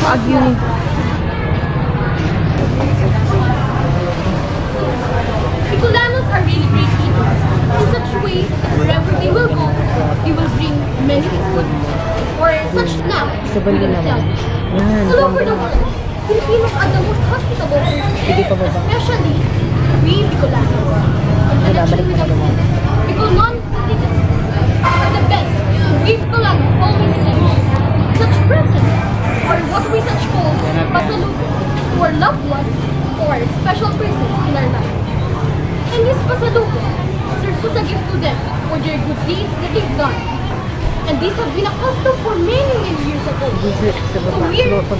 Agyuni. Bicolanos are really great eaters. In such way, wherever they will go, they will bring many food or such snacks. Sabay din naman. Yan. All over the world, Filipinos are the most hospitable Sige pa people, baba. especially we Bicolanos. Wala, balik na naman. Bicolanon are the best. We Bicolanos always send such presents or what we such call pasalubong to our loved ones or special person in our life. And this pasalubong serves as a gift to them for their good deeds that they've done. And these have been a custom for many, many years ago. So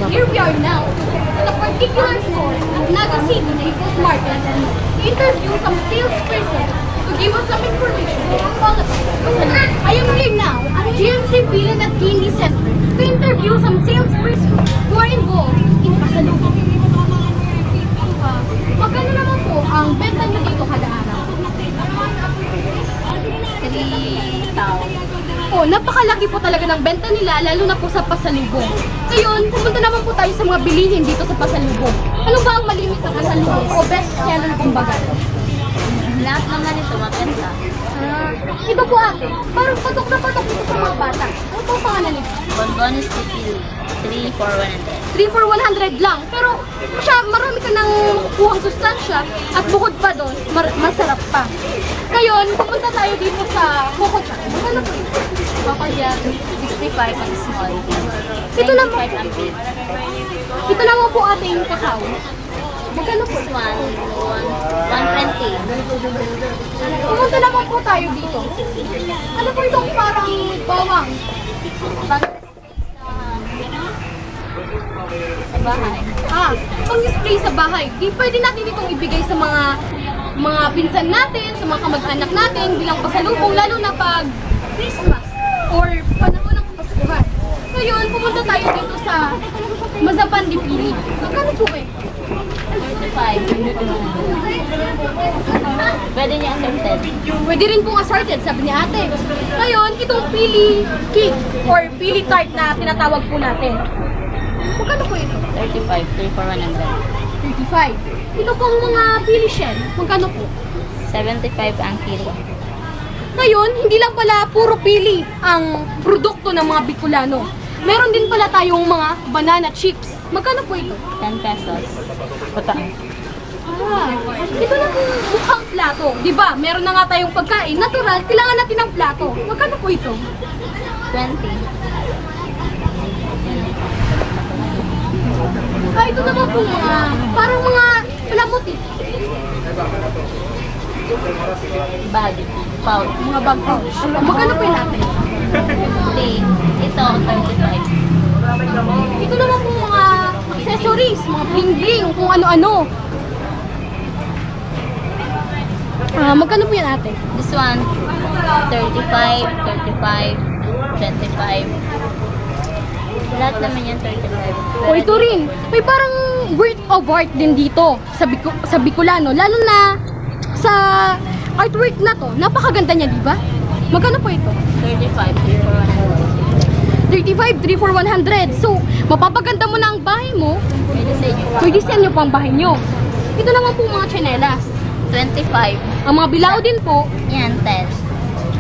here we are now at a particular store at Naga City, Naples Market, to interview some salesperson to give us some information all about it. I am here now at GMC Billion at Candy Center to interview some salesperson who are involved in pasalubong. Magkano naman po ang benta nyo dito kada araw? 3,000. Oh, napakalaki po talaga ng benta nila, lalo na po sa pasalubong. Ngayon, pumunta naman po tayo sa mga bilihin dito sa pasalubong. Ano ba ang malimit na pasalubong o best seller kumbaga? Lahat naman ito maganda. Ito po ate, parang patok na patok dito sa mga bata. Ano po ang pangalan nito? Bonbon is 3 for 100. 3 for 100 lang. Pero marami ka nang kuhang sustansya at bukod pa doon, masarap pa. Ngayon, pumunta tayo dito sa Coco Chan. Ano po ito? Coco Jam, 65 ang small. Ito naman. 95 ang big. Ito naman po ate yung kakao. Magkano po? This one, 120. Pumunta naman po tayo dito. Ano po itong parang bawang? Sa bahay. Pang-spray sa bahay. Di pwede natin itong ibigay sa mga pinsan natin, sa mga kamag-anak natin bilang pasalubong, lalo na pag Christmas or panahon ng Paskuhan. Ngayon, pumunta tayo dito sa Mazapan de Pili. Magkano po eh? 35. Pwede niya assorted. Pwede rin pong assorted, sabi ni ate. Ngayon, itong pili cake or pili tart na tinatawag po natin. Magkano po ito? 35, 3 for 100. 35. Ito pong mga pili shell, magkano po? 75 ang kilo. Ngayon, hindi lang pala puro pili ang produkto ng mga Bicolano. Meron din pala tayong mga banana chips. Magkano po ito? 10 pesos. Pataan. Ito na po mukhang plato. Diba, meron na nga tayong pagkain. Natural, kailangan natin ng plato. Magkano po ito? 20. Ito naman po mga, parang mga palamuti. Bag. Pouch. Mga bag pouch. Magkano po yun natin? Ito, 35. Ito naman po mga accessories, mga bling-bling, kung ano-ano. Magkano po yan ate? This one, 35, 35, 25. Lahat naman yan 35. O ito rin, may parang word of art din dito sa Bicolano, lalo na sa artwork na to. Napakaganda niya, di ba? Magkano po ito? 35, 3 for 100. 35, 3 for 100. So, mapapaganda mo na ang bahay mo, Pwede sa inyo. pwede sa inyo pang bahay nyo. Ito naman po mga tsinelas. 25. Ang mga bilao din po, Yan, 10.